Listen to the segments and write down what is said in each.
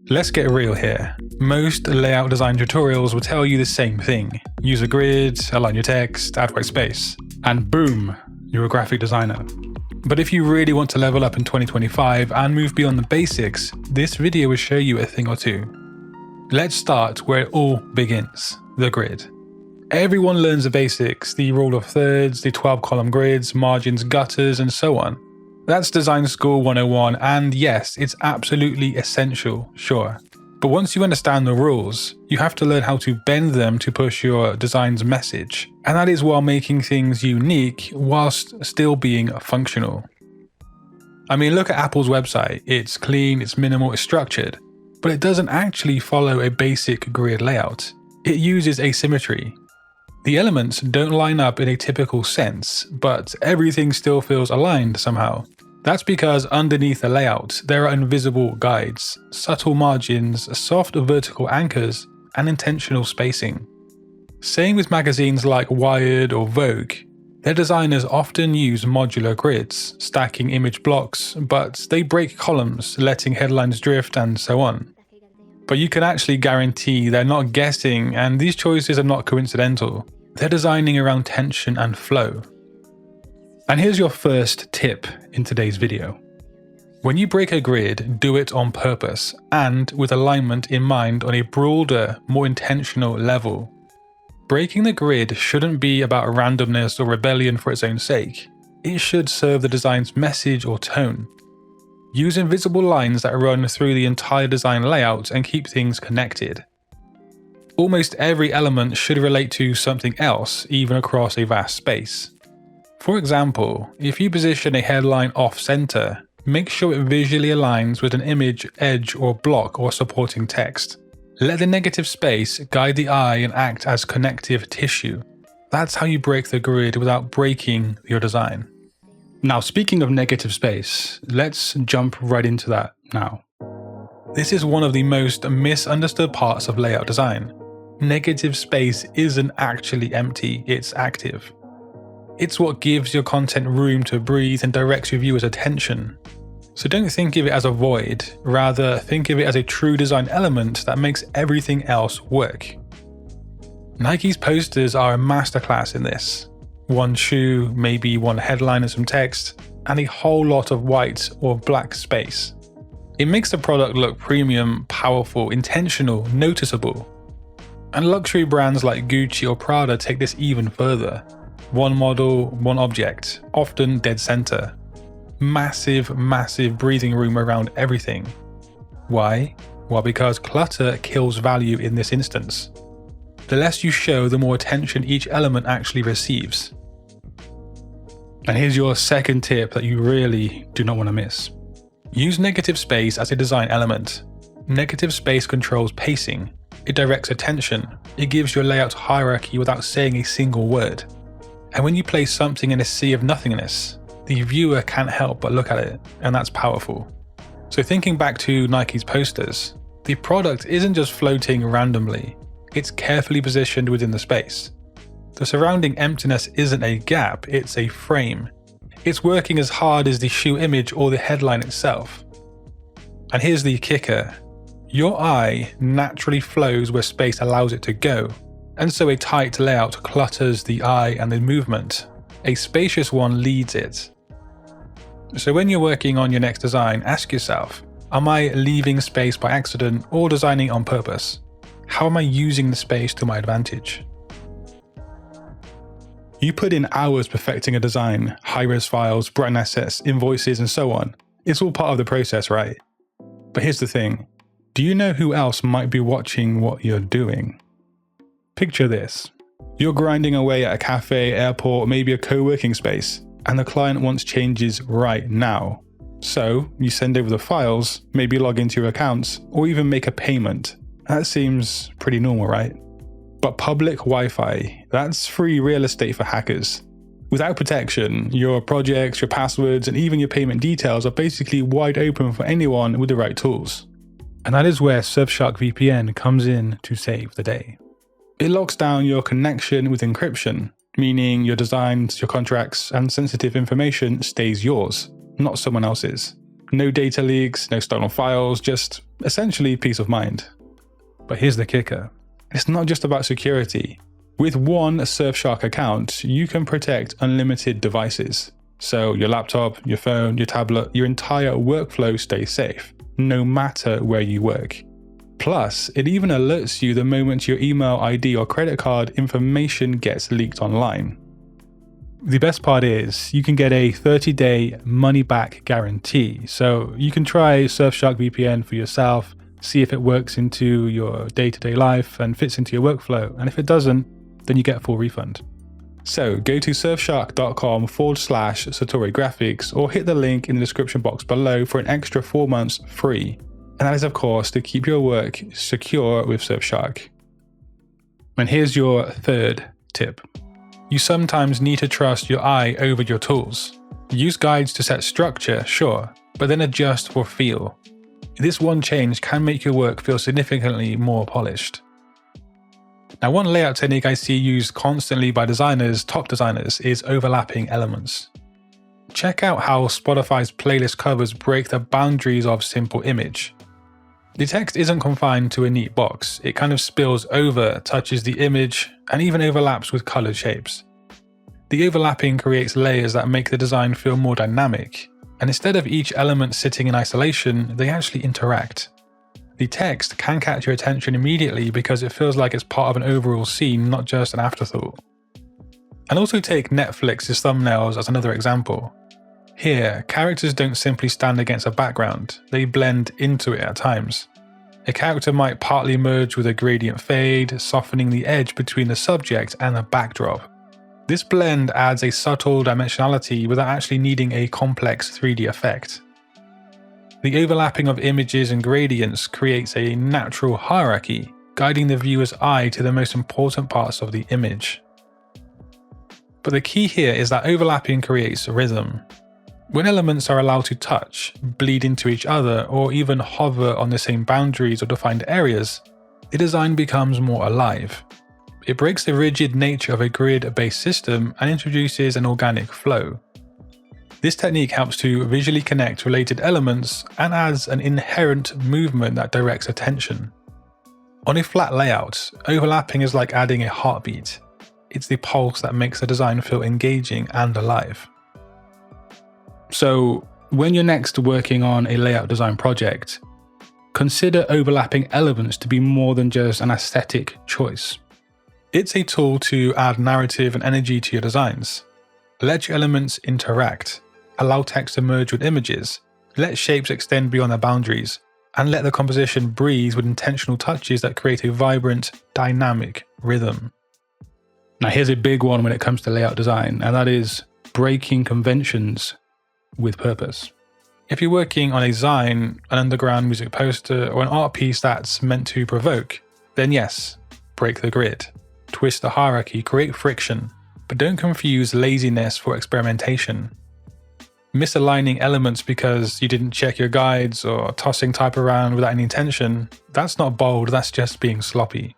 Let's get real here. Most layout design tutorials will tell you the same thing. Use a grid, align your text, add white space, and boom, you're a graphic designer. But if you really want to level up in 2025 and move beyond the basics, this video will show you a thing or two. Let's start where it all begins, the grid. Everyone learns the basics, the rule of thirds, the 12-column grids, margins, gutters, and so on. That's Design School 101, and yes, it's absolutely essential, sure. But once you understand the rules, you have to learn how to bend them to push your design's message. And that is while making things unique whilst still being functional. I mean, look at Apple's website. It's clean, it's minimal, it's structured, but it doesn't actually follow a basic grid layout. It uses asymmetry. The elements don't line up in a typical sense, but everything still feels aligned somehow. That's because underneath the layout, there are invisible guides, subtle margins, soft vertical anchors, and intentional spacing. Same with magazines like Wired or Vogue. Their designers often use modular grids, stacking image blocks, but they break columns, letting headlines drift and so on. But you can actually guarantee they're not guessing, and these choices are not coincidental. They're designing around tension and flow. And here's your first tip in today's video. When you break a grid, do it on purpose and with alignment in mind on a broader, more intentional level. Breaking the grid shouldn't be about randomness or rebellion for its own sake. It should serve the design's message or tone. Use invisible lines that run through the entire design layout and keep things connected. Almost every element should relate to something else, even across a vast space. For example, if you position a headline off-center, make sure it visually aligns with an image, edge, or block or supporting text. Let the negative space guide the eye and act as connective tissue. That's how you break the grid without breaking your design. Now, speaking of negative space, let's jump right into that now. This is one of the most misunderstood parts of layout design. Negative space isn't actually empty, it's active. It's what gives your content room to breathe and directs your viewers' attention. So don't think of it as a void, rather think of it as a true design element that makes everything else work. Nike's posters are a masterclass in this. One shoe, maybe one headline and some text, and a whole lot of white or black space. It makes the product look premium, powerful, intentional, noticeable. And luxury brands like Gucci or Prada take this even further. One model, one object, often dead center. Massive breathing room around everything. Why? Well, because clutter kills value in this instance. The less you show, the more attention each element actually receives. And here's your second tip that you really do not want to miss. Use negative space as a design element. Negative space controls pacing. It directs attention. It gives your layout hierarchy without saying a single word. And when you place something in a sea of nothingness, the viewer can't help but look at it, and that's powerful. So thinking back to Nike's posters, the product isn't just floating randomly, it's carefully positioned within the space. The surrounding emptiness isn't a gap, it's a frame. It's working as hard as the shoe image or the headline itself. And here's the kicker. Your eye naturally flows where space allows it to go. And so a tight layout clutters the eye and the movement. A spacious one leads it. So when you're working on your next design, ask yourself, am I leaving space by accident or designing on purpose? How am I using the space to my advantage? You put in hours perfecting a design, high-res files, brand assets, invoices, and so on. It's all part of the process, right? But here's the thing. Do you know who else might be watching what you're doing? Picture this. You're grinding away at a cafe, airport, maybe a co-working space, and the client wants changes right now. So you send over the files, maybe log into your accounts, or even make a payment. That seems pretty normal, right? But public Wi-Fi, that's free real estate for hackers. Without protection, your projects, your passwords, and even your payment details are basically wide open for anyone with the right tools. And that is where Surfshark VPN comes in to save the day. It locks down your connection with encryption, meaning your designs, your contracts, and sensitive information stays yours, not someone else's. No data leaks, no stolen files, just Essentially, peace of mind. But here's the kicker. It's not just about security. With one Surfshark account, you can protect unlimited devices. So your laptop, your phone, your tablet, your entire workflow stays safe, no matter where you work. Plus, it even alerts you the moment your email ID or credit card information gets leaked online. The best part is you can get a 30-day money-back guarantee. So you can try Surfshark VPN for yourself, see if it works into your day-to-day life and fits into your workflow. And if it doesn't, then you get a full refund. So go to surfshark.com/Satori Graphics or hit the link in the description box below for an extra 4 months free. And that is, of course, to keep your work secure with Surfshark. And here's your third tip. You sometimes need to trust your eye over your tools. Use guides to set structure, sure, but then adjust for feel. This one change can make your work feel significantly more polished. Now, one layout technique I see used constantly by top designers, is overlapping elements. Check out how Spotify's playlist covers break the boundaries of simple image. The text isn't confined to a neat box, it kind of spills over, touches the image, and even overlaps with colored shapes. The overlapping creates layers that make the design feel more dynamic, and instead of each element sitting in isolation, they actually interact. The text can catch your attention immediately because it feels like it's part of an overall scene, not just an afterthought. And also take Netflix's thumbnails as another example. Here, characters don't simply stand against a background, they blend into it at times. A character might partly merge with a gradient fade, softening the edge between the subject and the backdrop. This blend adds a subtle dimensionality without actually needing a complex 3D effect. The overlapping of images and gradients creates a natural hierarchy, guiding the viewer's eye to the most important parts of the image. But the key here is that overlapping creates rhythm. When elements are allowed to touch, bleed into each other, or even hover on the same boundaries or defined areas, the design becomes more alive. It breaks the rigid nature of a grid-based system and introduces an organic flow. This technique helps to visually connect related elements and adds an inherent movement that directs attention. On a flat layout, overlapping is like adding a heartbeat. It's the pulse that makes the design feel engaging and alive. So, when you're next working on a layout design project, consider overlapping elements to be more than just an aesthetic choice. It's a tool to add narrative and energy to your designs. Let your elements interact, allow text to merge with images, let shapes extend beyond their boundaries, and let the composition breathe with intentional touches that create a vibrant, dynamic rhythm. Now here's a big one when it comes to layout design, and that is breaking conventions with purpose. If you're working on a design, an underground music poster, or an art piece that's meant to provoke, then yes, break the grid, twist the hierarchy, create friction, but don't confuse laziness for experimentation. Misaligning elements because you didn't check your guides or tossing type around without any intention, that's not bold, that's just being sloppy.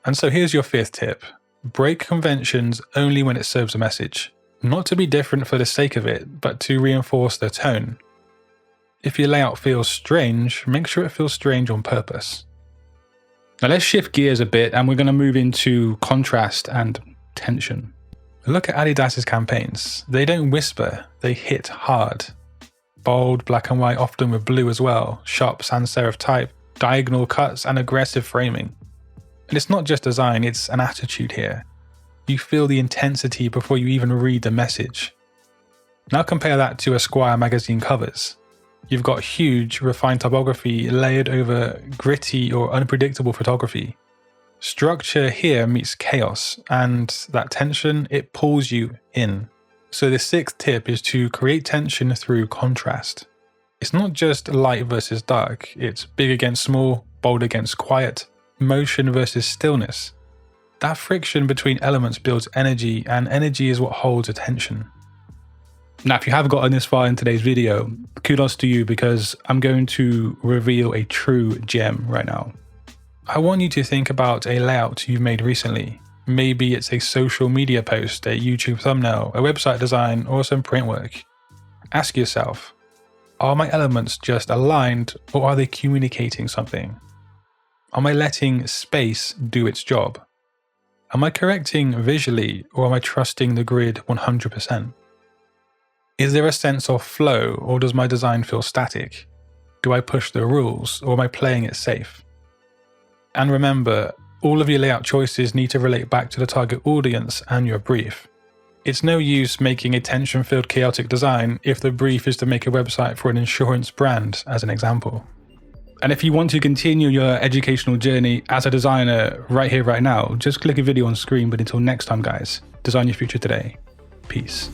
And so here's your fifth tip. Break conventions only when it serves a message. Not to be different for the sake of it, but to reinforce the tone. If your layout feels strange, make sure it feels strange on purpose. Now let's shift gears a bit and we're going to move into contrast and tension. Look at Adidas's campaigns. They don't whisper, they hit hard. Bold, black and white, often with blue as well, sharp sans serif type, diagonal cuts and aggressive framing. And it's not just design, it's an attitude here. You feel the intensity before you even read the message. Now compare that to Esquire magazine covers. You've got huge, refined typography layered over gritty or unpredictable photography. Structure here meets chaos, and that tension, it pulls you in. So the sixth tip is to create tension through contrast. It's not just light versus dark, it's big against small, bold against quiet, motion versus stillness. That friction between elements builds energy, and energy is what holds attention. Now, if you have gotten this far in today's video, kudos to you because I'm going to reveal a true gem right now. I want you to think about a layout you've made recently. Maybe it's a social media post, a YouTube thumbnail, a website design, or some print work. Ask yourself, Are my elements just aligned, or are they communicating something? Am I letting space do its job? Am I correcting visually, or am I trusting the grid 100%? Is there a sense of flow, or does my design feel static? Do I push the rules, or am I playing it safe? And remember, all of your layout choices need to relate back to the target audience and your brief. It's no use making a tension-filled chaotic design if the brief is to make a website for an insurance brand, as an example. And if you want to continue your educational journey as a designer right here, right now, just click a video on screen. But until next time, guys, design your future today. Peace.